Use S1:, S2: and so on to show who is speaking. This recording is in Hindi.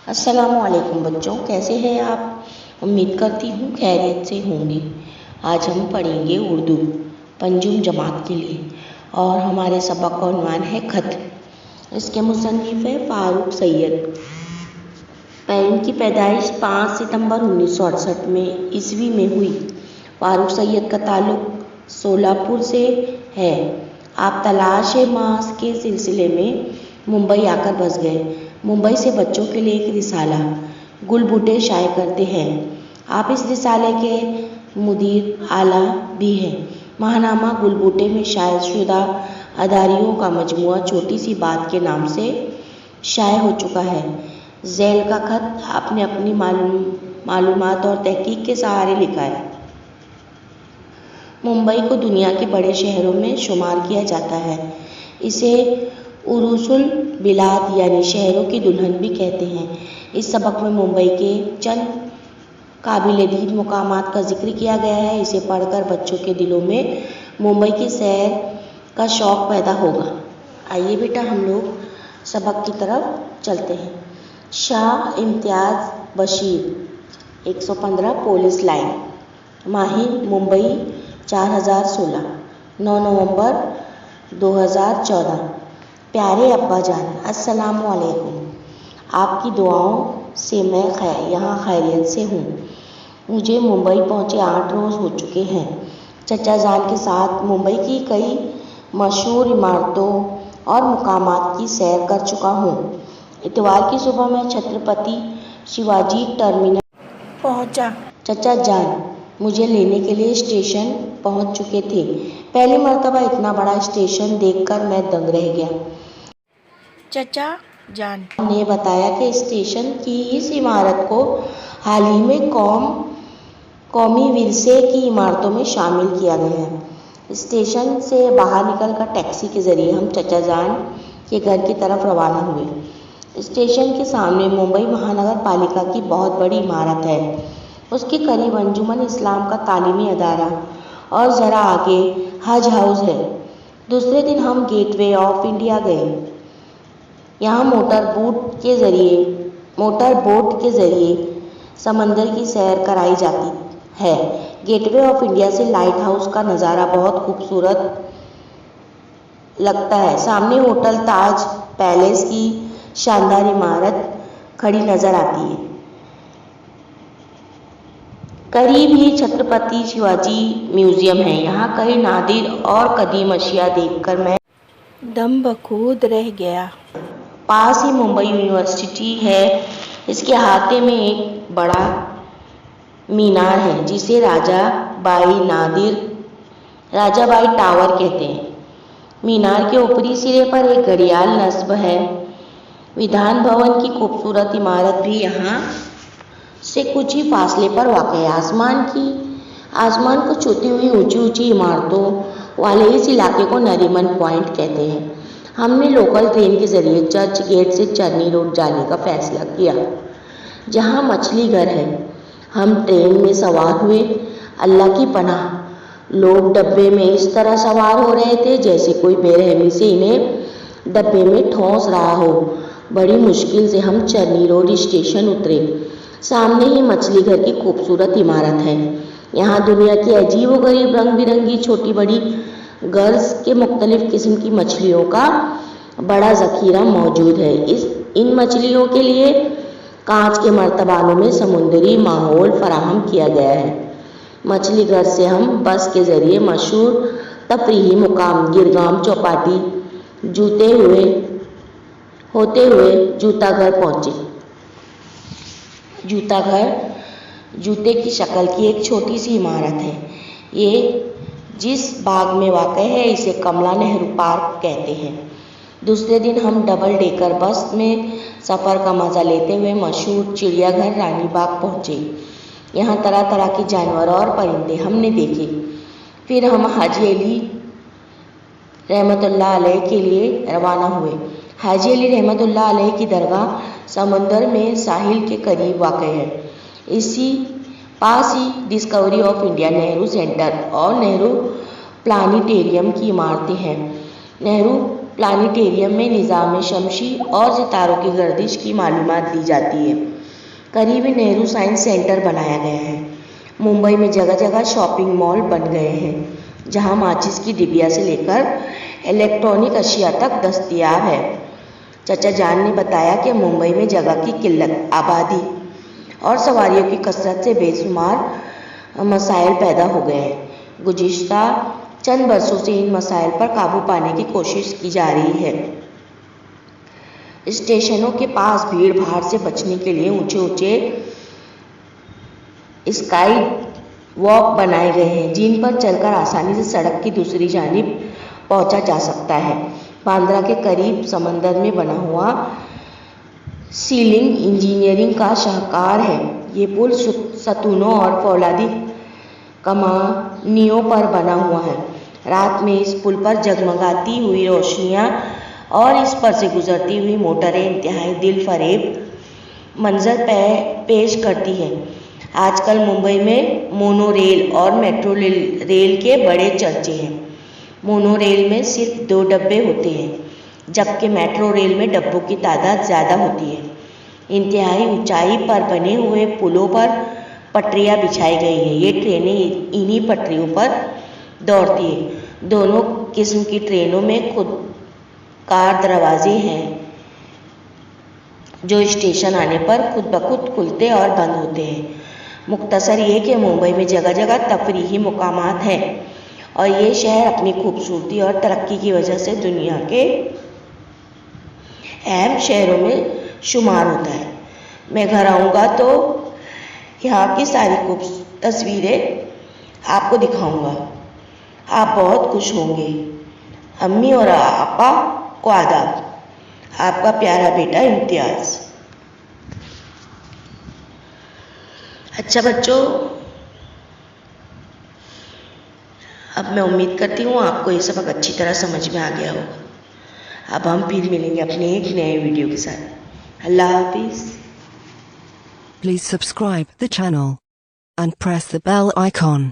S1: अस्सलामुअलैकुम बच्चों, कैसे हैं आप। उम्मीद करती हूँ खैरियत से होंगे। आज हम पढ़ेंगे उर्दू पंजुम जमात के लिए और हमारे सबक का उन्वान है खत। इसके मुसन्निफ़ है फ़ारूक सैयद। इनकी पैदाइश 5 सितंबर 1968 में ईस्वी में हुई। फ़ारूक सैयद का ताल्लुक़ सोलापुर से है। आप तलाश मास के सिलसिले में मुंबई आकर बस गए। मुंबई से बच्चों के लिए एक रिसाला गुल बूटे शाये करते हैं। आप इस रिसाले के मुदीर आला भी हैं। माहनामा गुल बूटे में शाये शुदा अदारियों का मजमुआ छोटी सी बात के नाम से शाये हो चुका है। ज़ैल का खत आपने अपनी मालूमात और तहकीक के सहारे लिखा है। मुंबई को दुनिया के बड़े शहरों में शुमार किया जाता है। इसे उरूसुल बिलाद यानी शहरों की दुल्हन भी कहते हैं। इस सबक में मुंबई के चंद काबिल-ए-दीद मुकामात का जिक्र किया गया है। इसे पढ़कर बच्चों के दिलों में मुंबई की सैर का शौक़ पैदा होगा। आइए बेटा हम लोग सबक की तरफ चलते हैं। शाह इम्तियाज़ बशीर 115 पुलिस लाइन, माहिर मुंबई 4016, 9 नवंबर 2014। प्यारे अब्बा जान, अस्सलामु अलैकुम। आपकी दुआओं से मैं यहाँ खैरियत से हूँ। मुझे मुंबई पहुँचे 8 रोज़ हो चुके हैं। चचा जान के साथ मुंबई की कई मशहूर इमारतों और मुकामात की सैर कर चुका हूँ। इतवार की सुबह मैं छत्रपति शिवाजी टर्मिनल पहुँचा। चचा जान मुझे लेने के लिए स्टेशन पहुँच चुके थे। पहली मर्तबा इतना बड़ा स्टेशन देखकर मैं दंग रह गया। चचा जान ने बताया कि स्टेशन की इस इमारत को हाल ही में कौमी विरसे की इमारतों में शामिल किया गया है। स्टेशन से बाहर निकलकर टैक्सी के ज़रिए हम चचा जान के घर की तरफ रवाना हुए। स्टेशन के सामने मुंबई महानगर पालिका की बहुत बड़ी इमारत है। उसके करीब अंजुमन इस्लाम का तालीमी अदारा और ज़रा आगे हज हाउस है। दूसरे दिन हम गेटवे ऑफ इंडिया गए। यहाँ मोटर बोट के ज़रिए समंदर की सैर कराई जाती है। गेटवे ऑफ इंडिया से लाइट हाउस का नज़ारा बहुत खूबसूरत लगता है। सामने होटल ताज पैलेस की शानदार इमारत खड़ी नज़र आती है। करीब ही छत्रपति शिवाजी म्यूज़ियम है। यहाँ कई नादिर और कदीम अशिया देखकर मैं दम बखूद रह गया। पास ही मुंबई यूनिवर्सिटी है। इसके अहाते में एक बड़ा मीनार है जिसे राजाबाई टावर कहते हैं। मीनार के ऊपरी सिरे पर एक घड़ियाल नस्ब है। विधान भवन की खूबसूरत इमारत भी यहाँ से कुछ ही फासले पर वाक़ है। आसमान को छूती हुई ऊंची ऊंची इमारतों वाले इस इलाके को नरीमन पॉइंट कहते हैं। हमने लोकल ट्रेन के ज़रिए चर्च गेट से चर्नी रोड जाने का फ़ैसला किया, जहाँ मछली घर है। हम ट्रेन में सवार हुए। अल्लाह की पनाह, लोग डब्बे में इस तरह सवार हो रहे थे जैसे कोई बेरहमी से इन्हें डब्बे में ठोंस रहा हो। बड़ी मुश्किल से हम चर्नी रोड स्टेशन उतरे। सामने ही मछली घर की खूबसूरत इमारत है। यहाँ दुनिया की अजीब व गरीब रंग बिरंगी छोटी बड़ी गर्ल्स के मुख्तलिफ किस्म की मछलियों का बड़ा ज़ख़ीरा मौजूद है। इन मछलियों के लिए कांच के मर्तबानों में समुद्री माहौल फराहम किया गया है। मछली घर से हम बस के ज़रिए मशहूर तफरीही मुकाम गिरगाम चौपाटी होते हुए जूता घर पहुँचे। जूता घर जूते की शक्ल की एक छोटी सी इमारत है। ये जिस बाग में वाक़ है इसे कमला नेहरू पार्क कहते हैं। दूसरे दिन हम डबल डेकर बस में सफ़र का मज़ा लेते हुए मशहूर चिड़ियाघर रानी बाग पहुँचे। यहाँ तरह तरह के जानवर और परिंदे हमने देखे। फिर हम हाजी अली रहमतुल्लाह अलैह के लिए रवाना हुए। हाजी अली रहमतुल्लाह अलैह की दरगाह समंदर में साहिल के करीब वाक़ है। इसी पास ही Discovery of India, Nehru centre और नेहरू प्लानिटेरियम की इमारतें हैं। नेहरू प्लानिटेरियम में निज़ाम शमसी और सितारों की गर्दिश की मालूमात दी जाती है। करीब नेहरू साइंस सेंटर बनाया गया है। मुंबई में जगह जगह शॉपिंग मॉल बन गए हैं जहां माचिस की डिबिया से लेकर इलेक्ट्रॉनिक अशिया तक दस्तयाब है। चचा जान ने बताया कि मुंबई में जगह की किल्लत, आबादी और सवारियों की कसरत से बेशुमार मसाइल पैदा हो गए हैं। गुज़िश्ता चंद बरसों से इन मसाइल पर काबू पाने की कोशिश की जा रही है। स्टेशनों के पास भीड़ भाड़ से बचने के लिए ऊंचे ऊंचे स्काई वॉक बनाए गए हैं जिन पर चलकर आसानी से सड़क की दूसरी जानिब पहुंचा जा सकता है। बांद्रा के करीब समंदर में बना हुआ सीलिंग इंजीनियरिंग का शाहकार है। ये पुल सतूनों और फौलादी कमानियों पर बना हुआ है। रात में इस पुल पर जगमगाती हुई रोशनियां और इस पर से गुजरती हुई मोटरें इंतहाई दिल फरेब मंजर पेश करती हैं। आजकल मुंबई में मोनोरेल और मेट्रो रेल के बड़े चर्चे हैं। मोनोरेल में सिर्फ 2 डब्बे होते हैं जबकि मेट्रो रेल में डब्बों की तादाद ज़्यादा होती है। इंतहाई ऊंचाई पर बने हुए पुलों पर पटरियां बिछाई गई हैं। ये ट्रेनें इन्हीं पटरियों पर दौड़ती है। दोनों किस्म की ट्रेनों में खुद कार दरवाजे हैं जो स्टेशन आने पर खुद ब खुद खुलते और बंद होते हैं। मुख्तसर ये कि मुंबई में जगह जगह तफरीही मुकामात हैं और ये शहर अपनी खूबसूरती और तरक्की की वजह से दुनिया के अहम शहरों में शुमार होता है। मैं घर आऊँगा तो यहाँ की सारी खूबसूरत तस्वीरें आपको दिखाऊंगा। आप बहुत खुश होंगे। अम्मी और आपा को आदाब। आपका प्यारा बेटा इम्तियाज़। अच्छा बच्चों, अब मैं उम्मीद करती हूँ आपको ये सबक अच्छी तरह समझ में आ गया होगा। अब हम फिर मिलेंगे अपने एक नए वीडियो के साथ। अल्लाह हाफिज़।
S2: Please subscribe the channel and press the bell icon.